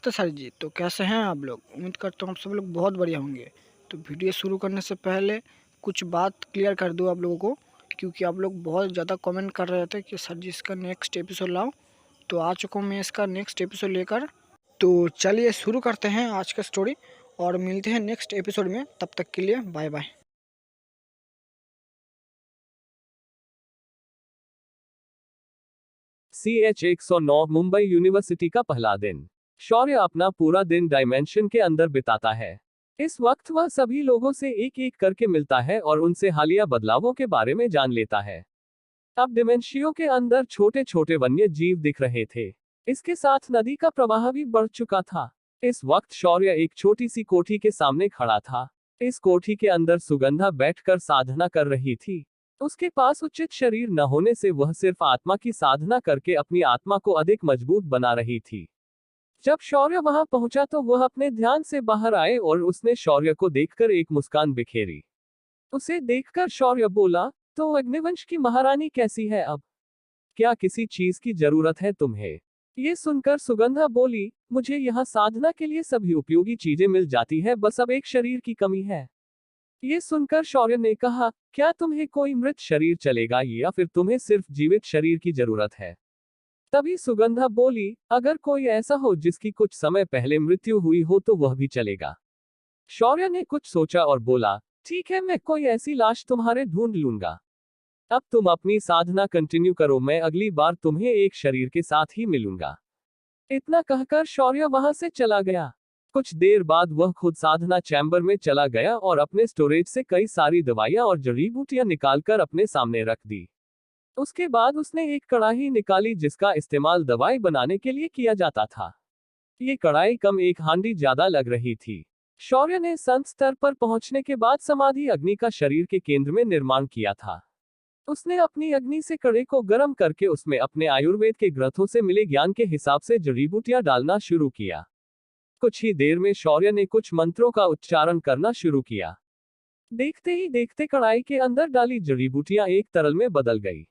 नमस्ते सर जी। तो कैसे हैं आप लोग? उम्मीद करता हूँ आप सब लोग बहुत बढ़िया होंगे। तो वीडियो शुरू करने से पहले कुछ बात क्लियर कर दूँ आप लोगों को, क्योंकि आप लोग बहुत ज़्यादा कमेंट कर रहे थे कि सर जी इसका नेक्स्ट एपिसोड लाओ। तो आ चुका हूँ मैं इसका नेक्स्ट एपिसोड लेकर। तो चलिए शुरू करते हैं आज का स्टोरी और मिलते हैं नेक्स्ट एपिसोड में। तब तक के लिए bye bye. CH-109 Mumbai university का पहला दिन। शौर्य अपना पूरा दिन डायमेंशन के अंदर बिताता है। इस वक्त वह सभी लोगों से एक एक करके मिलता है और उनसे हालिया बदलावों के बारे में जान लेता है। अब डिमेंशियो के अंदर छोटे छोटे वन्य जीव दिख रहे थे। इसके साथ नदी का प्रवाह भी बढ़ चुका था। इस वक्त शौर्य एक छोटी सी कोठी के सामने खड़ा था। इस कोठी के अंदर सुगंधा बैठकर साधना कर रही थी। उसके पास उचित शरीर न होने से वह सिर्फ आत्मा की साधना करके अपनी आत्मा को अधिक मजबूत बना रही थी। जब शौर्य वहां पहुंचा तो वह अपने ध्यान से बाहर आए और उसने शौर्य को देखकर एक मुस्कान बिखेरी। उसे देखकर शौर्य बोला, तो अग्निवंश की महारानी कैसी है अब? क्या किसी चीज की जरूरत है तुम्हें? ये सुनकर सुगंधा बोली, मुझे यहाँ साधना के लिए सभी उपयोगी चीजें मिल जाती है, बस अब एक शरीर की कमी है। ये सुनकर शौर्य ने कहा, क्या तुम्हें कोई मृत शरीर चलेगा या फिर तुम्हें सिर्फ जीवित शरीर की जरूरत है? तभी सुगंधा बोली, अगर कोई ऐसा हो जिसकी कुछ समय पहले मृत्यु हुई हो तो वह भी चलेगा। शौर्य ने कुछ सोचा और बोला, ठीक है, मैं कोई ऐसी लाश तुम्हारे ढूंढ लूंगा। अब तुम अपनी साधना कंटिन्यू करो, मैं अगली बार तुम्हें एक शरीर के साथ ही मिलूंगा। इतना कहकर शौर्य वहां से चला गया। कुछ देर बाद वह खुद साधना चैम्बर में चला गया और अपने स्टोरेज से कई सारी दवाइयां और जड़ी बूटियां निकालकर अपने सामने रख दी। उसके बाद उसने एक कढ़ाई निकाली जिसका इस्तेमाल दवाई बनाने के लिए किया जाता था। ये कढ़ाई कम एक हांडी ज्यादा लग रही थी। शौर्य ने संत स्तर पर पहुंचने के बाद समाधि अग्नि का शरीर के केंद्र में निर्माण किया था। उसने अपनी अग्नि से कड़े को गर्म करके उसमें अपने आयुर्वेद के ग्रंथों से मिले ज्ञान के हिसाब से जड़ी बूटियां डालना शुरू किया। कुछ ही देर में शौर्य ने कुछ मंत्रों का उच्चारण करना शुरू किया। देखते ही देखते कढ़ाई के अंदर डाली जड़ी बूटियां एक तरल में बदल गई।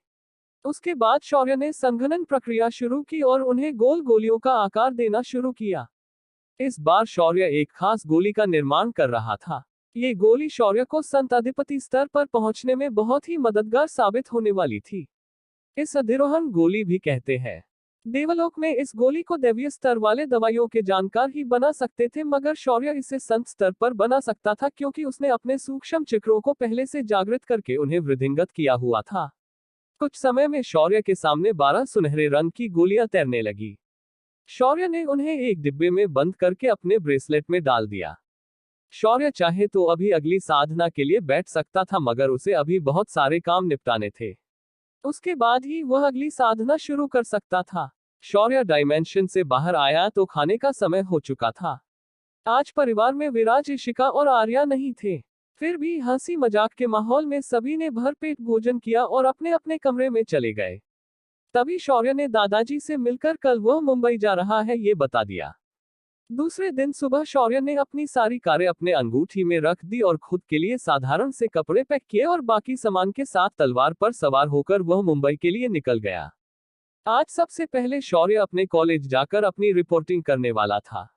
उसके बाद शौर्य ने संघनन प्रक्रिया शुरू की और उन्हें गोल गोलियों का आकार देना शुरू किया। इस बार शौर्य एक खास गोली का निर्माण कर रहा था। ये गोली शौर्य को संत अधिपति स्तर पर पहुंचने में बहुत ही मददगार साबित होने वाली थी। इस अधिरोहण गोली भी कहते हैं। देवलोक में इस गोली को दैवीय स्तर वाले दवाइयों के जानकार ही बना सकते थे, मगर शौर्य इसे संत स्तर पर बना सकता था क्योंकि उसने अपने सूक्ष्म चक्रों को पहले से जागृत करके उन्हें वृद्धिंगत किया हुआ था। कुछ समय में शौर्य के सामने 12 सुनहरे रंग की गोलियां तैरने लगी। शौर्य ने उन्हें एक डिब्बे में बंद करके अपने ब्रेसलेट में डाल दिया। शौर्य चाहे तो अभी अगली साधना के लिए बैठ सकता था, मगर उसे अभी बहुत सारे काम निपटाने थे। उसके बाद ही वह अगली साधना शुरू कर सकता था। शौर्य डायमेंशन से बाहर आया तो खाने का समय हो चुका था। आज परिवार में विराज, इशिका और आर्या नहीं थे। फिर भी हंसी मजाक के माहौल में सभी ने भरपेट भोजन किया और अपने अपने कमरे में चले गए। तभी शौर्य ने दादाजी से मिलकर कल वह मुंबई जा रहा है ये बता दिया। दूसरे दिन सुबह शौर्य ने अपनी सारी कारें अपने अंगूठी में रख दी और खुद के लिए साधारण से कपड़े पैक किए और बाकी सामान के साथ तलवार पर सवार होकर वह मुंबई के लिए निकल गया। आज सबसे पहले शौर्य अपने कॉलेज जाकर अपनी रिपोर्टिंग करने वाला था।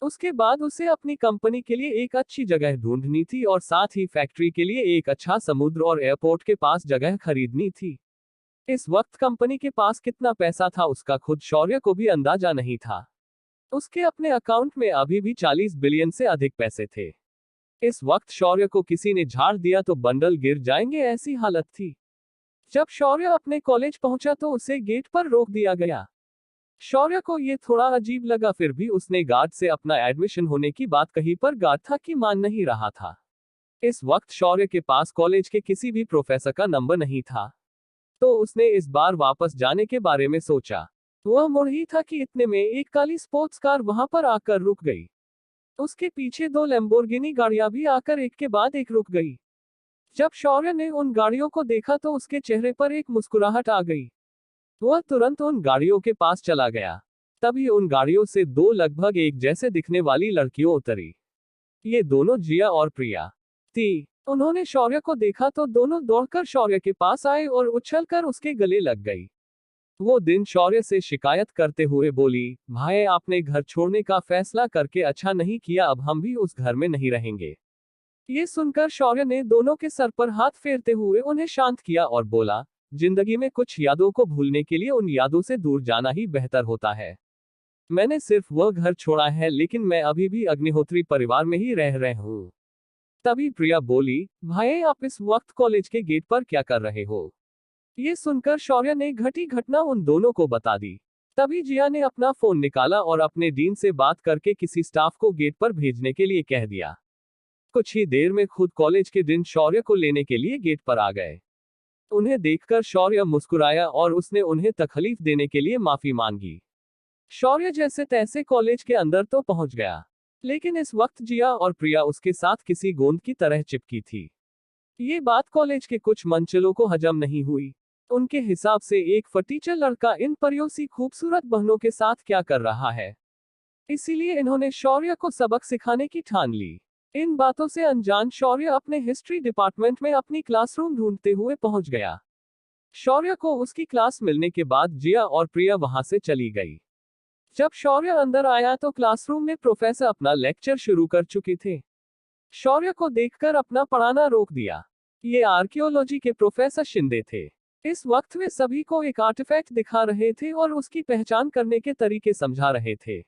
उसके बाद उसे अपनी कंपनी के लिए एक अच्छी जगह ढूंढनी थी और साथ ही फैक्ट्री के लिए एक अच्छा समुद्र और एयरपोर्ट के पास जगह खरीदनी थी। इस वक्त कंपनी के पास कितना पैसा था उसका खुद शौर्य को भी अंदाजा नहीं था। उसके अपने अकाउंट में अभी भी 40 बिलियन से अधिक पैसे थे। इस वक्त शौर्य को किसी ने झाड़ दिया तो बंडल गिर जाएंगे, ऐसी हालत थी। जब शौर्य अपने कॉलेज पहुंचा तो उसे गेट पर रोक दिया गया। शौर्य को यह थोड़ा अजीब लगा, फिर भी उसने गार्ड से अपना एडमिशन होने की बात कही, पर गार्ड था कि मान नहीं रहा था। इस वक्त शौर्य के पास कॉलेज के किसी भी प्रोफेसर का नंबर नहीं था, तो उसने इस बार वापस जाने के बारे में सोचा। वह मुड़ ही था कि इतने में एक काली स्पोर्ट्स कार वहां पर आकर रुक गई। उसके पीछे 2 लैम्बोर्गिनी गाड़ियां भी आकर एक के बाद एक रुक गई। जब शौर्य ने उन गाड़ियों को देखा तो उसके चेहरे पर एक मुस्कुराहट आ गई। वह तुरंत उन गाड़ियों के पास चला गया। तभी उन गाड़ियों से 2 लगभग एक जैसे दिखने वाली लड़कियों उतरी। ये दोनों जिया और प्रिया थी। उन्होंने शौर्य को देखा तो दोनों दौड़कर शौर्य के पास आए और उछलकर उसके गले लग गई। वो दिन शौर्य से शिकायत करते हुए बोली, भाई आपने घर छोड़ने का फैसला करके अच्छा नहीं किया, अब हम भी उस घर में नहीं रहेंगे। ये सुनकर शौर्य ने दोनों के सर पर हाथ फेरते हुए उन्हें शांत किया और बोला, जिंदगी में कुछ यादों को भूलने के लिए उन यादों से दूर जाना ही बेहतर होता है। मैंने सिर्फ वह घर छोड़ा है, लेकिन मैं अभी भी अग्निहोत्री परिवार में ही रह रहा हूँ। तभी प्रिया बोली, भाई आप इस वक्त कॉलेज के गेट पर क्या कर रहे हो? ये सुनकर शौर्य ने घटी घटना उन दोनों को बता दी। तभी जिया ने अपना फोन निकाला और अपने डीन से बात करके किसी स्टाफ को गेट पर भेजने के लिए कह दिया। कुछ ही देर में खुद कॉलेज के डीन शौर्य को लेने के लिए गेट पर आ गए। उन्हें देखकर शौर्य मुस्कुराया और उसने उन्हें तकलीफ देने के लिए माफी मांगी। शौर्य जैसे तैसे कॉलेज के अंदर तो पहुंच गया, लेकिन इस वक्त जिया और प्रिया उसके साथ किसी गोंद की तरह चिपकी थी। ये बात कॉलेज के कुछ मनचलों को हजम नहीं हुई। उनके हिसाब से एक फटीचर लड़का इन परियों सी खूबसूरत बहनों के साथ क्या कर रहा है। इसीलिए इन्होंने शौर्य को सबक सिखाने की ठान ली। इन बातों से अनजान शौर्य अपने हिस्ट्री डिपार्टमेंट में अपनी क्लासरूम ढूंढते हुए पहुंच गया। शौर्य को उसकी क्लास मिलने के बाद जिया और प्रिया वहां से चली गई। जब शौर्य अंदर आया तो क्लासरूम में प्रोफेसर अपना लेक्चर शुरू कर चुके थे। शौर्य को देखकर अपना पढ़ाना रोक दिया। ये आर्कियोलॉजी के प्रोफेसर शिंदे थे। इस वक्त वे सभी को एक आर्टिफैक्ट दिखा रहे थे और उसकी पहचान करने के तरीके समझा रहे थे।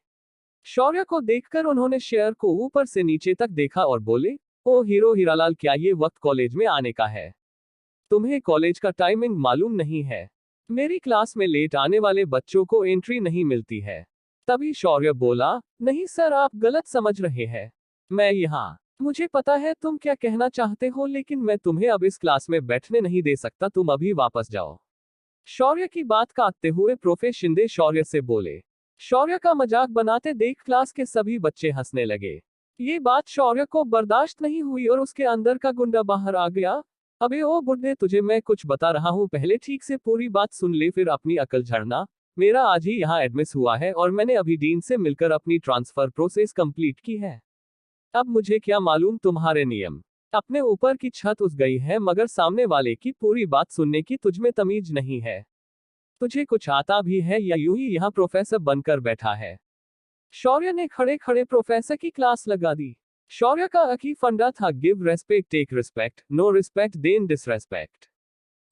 शौर्य को देखकर उन्होंने शेयर को ऊपर से नीचे तक देखा और बोले, ओ हीरो हीरालाल, क्या ये वक्त कॉलेज में आने का है? तुम्हें कॉलेज का टाइमिंग मालूम नहीं है? मेरी क्लास में लेट आने वाले बच्चों को एंट्री नहीं मिलती है। तभी शौर्य बोला, नहीं सर, आप गलत समझ रहे हैं। मैं यहाँ, मुझे पता है तुम क्या कहना चाहते हो, लेकिन मैं तुम्हें अब इस क्लास में बैठने नहीं दे सकता, तुम अभी वापस जाओ। शौर्य की बात काटते हुए प्रोफेसर शिंदे शौर्य से बोले। शौर्य का मजाक बनाते देख क्लास के सभी बच्चे हंसने लगे। ये बात शौर्य को बर्दाश्त नहीं हुई और उसके अंदर का गुंडा बाहर आ गया। अबे ओ बुड्ढे, तुझे मैं कुछ बता रहा हूँ, पहले ठीक से पूरी बात सुन ले, फिर अपनी अकल झड़ना। मेरा आज ही यहाँ एडमिस हुआ है और मैंने अभी डीन से मिलकर अपनी ट्रांसफर प्रोसेस कंप्लीट की है। अब मुझे क्या मालूम तुम्हारे नियम। अपने ऊपर की छत उस गई है, मगर सामने वाले की पूरी बात सुनने की तुझमें तमीज नहीं है। तुझे कुछ आता भी है या यूं ही यहाँ प्रोफेसर बनकर बैठा है? शौर्य ने खड़े खड़े प्रोफेसर की क्लास लगा दी। शौर्य का अकी फंडा था, give respect take respect, no respect then disrespect.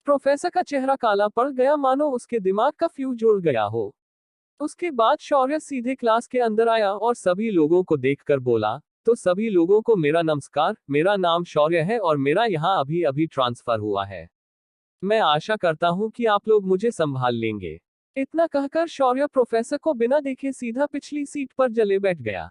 Professor का चेहरा काला पड़ गया, मानो उसके दिमाग का फ्यूज उड़ गया हो। उसके बाद शौर्य सीधे क्लास के अंदर आया और सभी लोगों को देखकर बोला, तो सभी लोगों को मेरा नमस्कार, मेरा नाम शौर्य है और मेरा यहाँ अभी अभी ट्रांसफर हुआ है। मैं आशा करता हूँ कि आप लोग मुझे संभाल लेंगे। इतना कहकर शौर्य प्रोफेसर को बिना देखे सीधा पिछली सीट पर जले बैठ गया।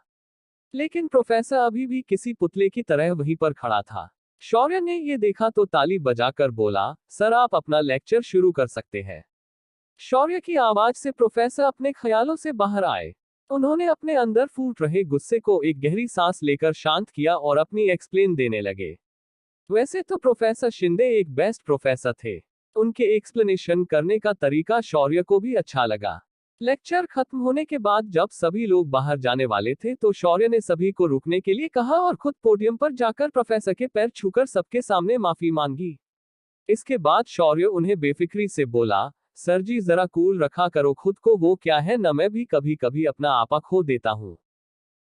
लेकिन प्रोफेसर अभी भी किसी पुतले की तरह वहीं पर खड़ा था। शौर्य ने ये देखा तो ताली बजाकर बोला, सर आप अपना लेक्चर शुरू कर सकते हैं। शौर्य की आवाज से प्रोफेसर अपने ख्यालों से बाहर आए। उन्होंने अपने अंदर फूट रहे गुस्से को एक गहरी सांस लेकर शांत किया और अपनी एक्सप्लेन देने लगे। वैसे तो प्रोफेसर शिंदे एक बेस्ट प्रोफेसर थे। उनके एक्सप्लेनेशन करने का तरीका शौर्य को भी अच्छा लगा। लेक्चर खत्म होने के बाद जब सभी लोग बाहर जाने वाले थे तो शौर्य ने सभी को रुकने के लिए कहा और खुद पोडियम पर जाकर प्रोफेसर के पैर छूकर सबके सामने माफी मांगी। इसके बाद शौर्य उन्हें बेफिक्री से बोला, सर जी जरा कूल रखा करो खुद को, वो क्या है न, मैं भी कभी कभी अपना आपा खो देता हूँ।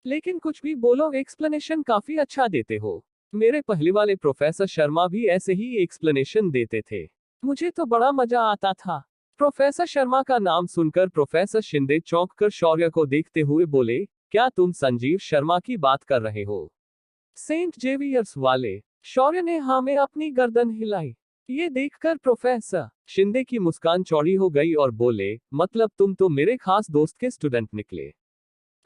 लेकिन कुछ भी बोलो, एक्सप्लेनेशन काफी अच्छा देते हो। मेरे पहले वाले प्रोफेसर शर्मा भी ऐसे ही एक्सप्लेनेशन देते थे, मुझे तो बड़ा मजा आता था। प्रोफेसर शर्मा का नाम सुनकर प्रोफेसर शिंदे चौंक कर शौर्य को देखते हुए बोले, क्या तुम संजीव शर्मा की बात कर रहे हो? सेंट जेवियर्स वाले? शौर्य ने हाँ में अपनी गर्दन हिलाई। ये देखकर प्रोफेसर शिंदे की मुस्कान चौड़ी हो गई और बोले, मतलब तुम तो मेरे खास दोस्त के स्टूडेंट निकले।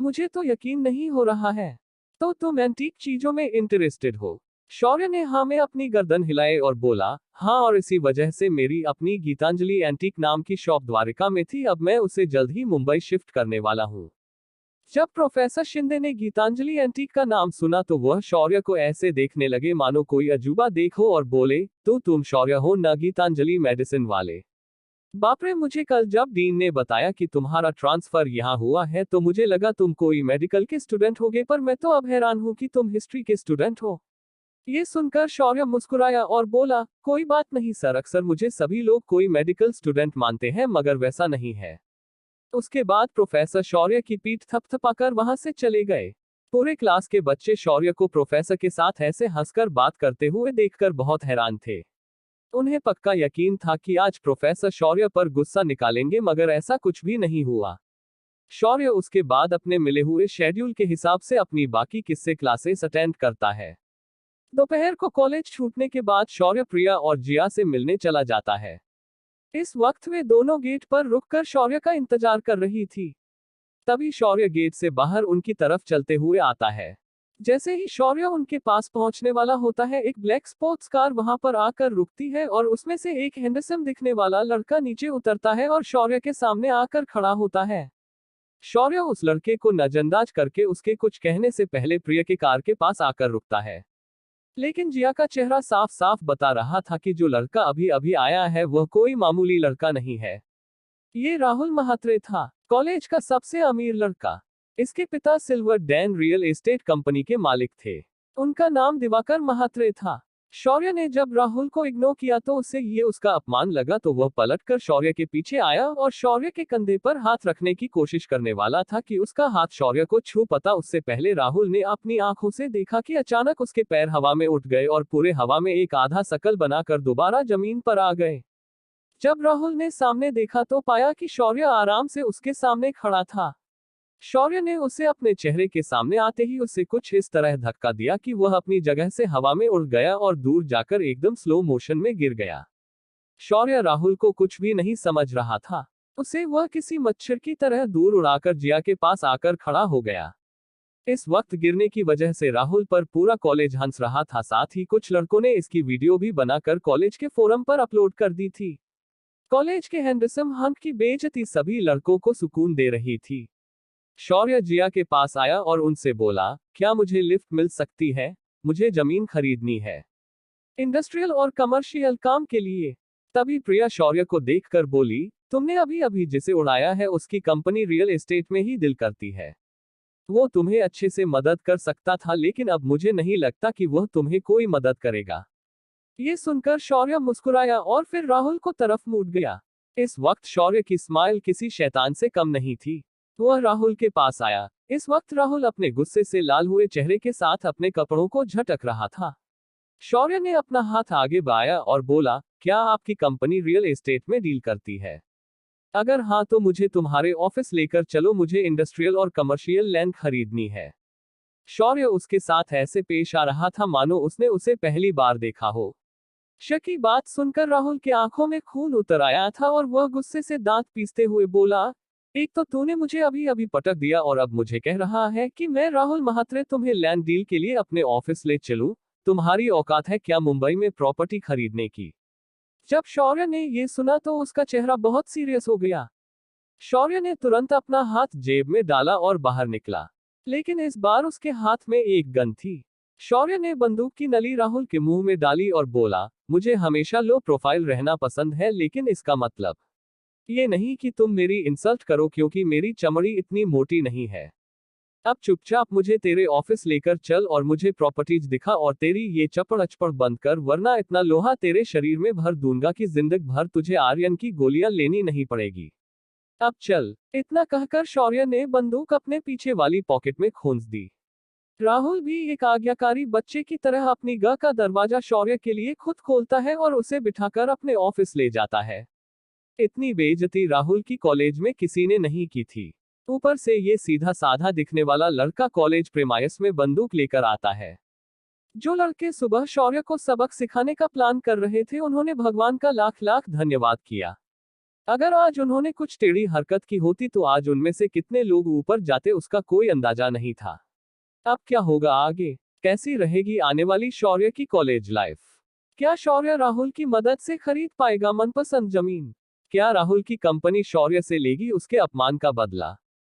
मुझे तो यकीन नहीं हो रहा है। तो तुम एंटीक चीजों में इंटरेस्टेड हो? शौर्य ने हाँ में अपनी गर्दन हिलाए और बोला, हाँ, और इसी वजह से मेरी अपनी गीतांजलि एंटीक नाम की शॉप द्वारिका में थी, अब मैं उसे जल्द ही मुंबई शिफ्ट करने वाला हूँ। जब प्रोफेसर शिंदे ने गीतांजलि एंटीक का नाम सुना तो वह शौर्य को ऐसे देखने लगे मानो कोई अजूबा देखो और बोले, तो तुम शौर्य हो न गीतांजलि मेडिसिन वाले? बाप रे, मुझे कल जब डीन ने बताया कि तुम्हारा ट्रांसफर यहाँ हुआ है तो मुझे लगा तुम कोई मेडिकल के स्टूडेंट होगे, पर मैं तो अब हैरान हूँ कि तुम हिस्ट्री के स्टूडेंट हो। ये सुनकर शौर्य मुस्कुराया और बोला, कोई बात नहीं सर, अक्सर मुझे सभी लोग कोई मेडिकल स्टूडेंट मानते हैं मगर वैसा नहीं है। उसके बाद प्रोफेसर शौर्य की पीठ थपथपाकर वहां से चले गए। पूरे क्लास के बच्चे शौर्य को प्रोफेसर के साथ ऐसे हंसकर बात करते हुए देखकर बहुत हैरान थे। उन्हें पक्का यकीन था कि आज प्रोफेसर शौर्य पर गुस्सा निकालेंगे मगर ऐसा कुछ भी नहीं हुआ। शौर्य उसके बाद अपने मिले हुए शेड्यूल के हिसाब से अपनी बाकी किस्से क्लासेस अटेंड करता है। दोपहर को कॉलेज छूटने के बाद शौर्य प्रिया और जिया से मिलने चला जाता है। इस वक्त वे दोनों गेट पर रुककर शौर्य का इंतजार कर रही थी। तभी शौर्य गेट से बाहर उनकी तरफ चलते हुए आता है। जैसे ही शौर्य उनके पास पहुंचने वाला होता है, एक ब्लैक स्पोर्ट्स कार वहां पर आकर रुकती है और उसमें से एक हैंडसम दिखने वाला लड़का नीचे उतरता है और शौर्य के सामने आकर खड़ा होता है। शौर्य उस लड़के को नजरअंदाज करके उसके कुछ कहने से पहले प्रिय के कार के पास आकर रुकता है। लेकिन जिया का चेहरा साफ साफ बता रहा था कि जो लड़का अभी अभी आया है वह कोई मामूली लड़का नहीं है। ये राहुल महात्रे था, कॉलेज का सबसे अमीर लड़का। इसके पिता silver Dan real estate company के मालिक थे। उनका नाम दिवाकर महात्रे था। शौर्य ने जब राहुल को इग्नोर किया तो उसे ये उसका अपमान लगा, तो वह पलटकर शौर्य के पीछे आया और शौर्य के कंधे पर हाथ रखने की कोशिश करने वाला था कि उसका हाथ शौर्य को छू पता उससे पहले राहुल ने अपनी आंखों से देखा कि अचानक उसके पैर हवा में उठ गए और पूरे हवा में एक आधा शकल बनाकर दोबारा जमीन पर आ गए। जब राहुल ने सामने देखा तो पाया कि शौर्य आराम से उसके सामने खड़ा था। शौर्य ने उसे अपने चेहरे के सामने आते ही उसे कुछ इस तरह धक्का दिया कि वह अपनी जगह से हवा में उड़ गया और दूर जाकर एकदम स्लो मोशन में गिर गया। शौर्य राहुल को कुछ भी नहीं समझ रहा था। उसे वह किसी मच्छर की तरह दूर उड़ाकर जिया के पास आकर खड़ा हो गया। इस वक्त गिरने की वजह से राहुल पर पूरा कॉलेज हंस रहा था। साथ ही कुछ लड़कों ने इसकी वीडियो भी बनाकर कॉलेज के फोरम पर अपलोड कर दी थी। कॉलेज के हैंडसम हंक की बेइज्जती सभी लड़कों को सुकून दे रही थी। शौर्य जिया के पास आया और उनसे बोला, क्या मुझे लिफ्ट मिल सकती है? मुझे जमीन खरीदनी है, इंडस्ट्रियल और कमर्शियल काम के लिए। तभी प्रिया शौर्य को देखकर बोली, तुमने अभी अभी जिसे उड़ाया है उसकी कंपनी रियल एस्टेट में ही डील करती है। वो तुम्हें अच्छे से मदद कर सकता था, लेकिन अब मुझे नहीं लगता कि वह तुम्हें कोई मदद करेगा। ये सुनकर शौर्य मुस्कुराया और फिर राहुल को तरफ मुड़ गया। इस वक्त शौर्य की स्माइल किसी शैतान से कम नहीं थी। वह राहुल के पास आया। इस वक्त राहुल अपने गुस्से से लाल हुए चेहरे के साथ अपने कपड़ों को झटक रहा था। शौर्य ने अपना हाथ आगे बढ़ाया और बोला, क्या आपकी कंपनी रियल एस्टेट में डील करती है? अगर हाँ तो मुझे तुम्हारे ऑफिस लेकर चलो, मुझे इंडस्ट्रियल और कमर्शियल लैंड खरीदनी है। शौर्य उसके साथ ऐसे पेश आ रहा था मानो उसने उसे पहली बार देखा हो। शकी बात सुनकर राहुल के आंखों में खून उतर आया था और वह गुस्से से दांत पीसते हुए बोला, एक तो तूने मुझे अभी अभी पटक दिया और अब मुझे कह रहा है कि मैं राहुल महात्रे तुम्हें लैंड डील के लिए अपने ऑफिस ले चलूं? तुम्हारी औकात है क्या मुंबई में प्रॉपर्टी खरीदने की? जब शौर्य ने ये सुना तो उसका चेहरा बहुत सीरियस हो गया। शौर्य ने तुरंत अपना हाथ जेब में डाला और बाहर निकला, लेकिन इस बार उसके हाथ में एक गन थी। शौर्य ने बंदूक की नली राहुल के मुंह में डाली और बोला, मुझे हमेशा लो प्रोफाइल रहना पसंद है, लेकिन इसका मतलब ये नहीं कि तुम मेरी इंसल्ट करो, क्योंकि मेरी चमड़ी इतनी मोटी नहीं है। अब चुपचाप मुझे तेरे ऑफिस लेकर चल और मुझे प्रॉपर्टीज दिखा और तेरी ये चपड़ अचपड़ बंद कर, वरना इतना लोहा तेरे शरीर में भर दूंगा कि जिंदगी भर तुझे आर्यन की गोलियां लेनी नहीं पड़ेगी। अब चल। इतना कहकर शौर्य ने बंदूक अपने पीछे वाली पॉकेट में खोंस दी। राहुल भी एक आज्ञाकारी बच्चे की तरह अपनी घर का दरवाजा शौर्य के लिए खुद खोलता है और उसे बिठाकर अपने ऑफिस ले जाता है। इतनी बेइज्जती राहुल की कॉलेज में किसी ने नहीं की थी। ऊपर से ये सीधा साधा दिखने वाला लड़का कॉलेज प्रेमाइस में बंदूक लेकर आता है। जो लड़के सुबह शौर्य को सबक सिखाने का प्लान कर रहे थे, उन्होंने भगवान का लाख लाख धन्यवाद किया। अगर आज उन्होंने कुछ टेढ़ी हरकत की होती तो आज उनमें से कितने लोग ऊपर जाते उसका कोई अंदाजा नहीं था। अब क्या होगा आगे? कैसी रहेगी आने वाली शौर्य की कॉलेज लाइफ? क्या शौर्य राहुल की मदद से खरीद पाएगा मनपसंद जमीन? क्या राहुल की कंपनी शौर्य से लेगी उसके अपमान का बदला?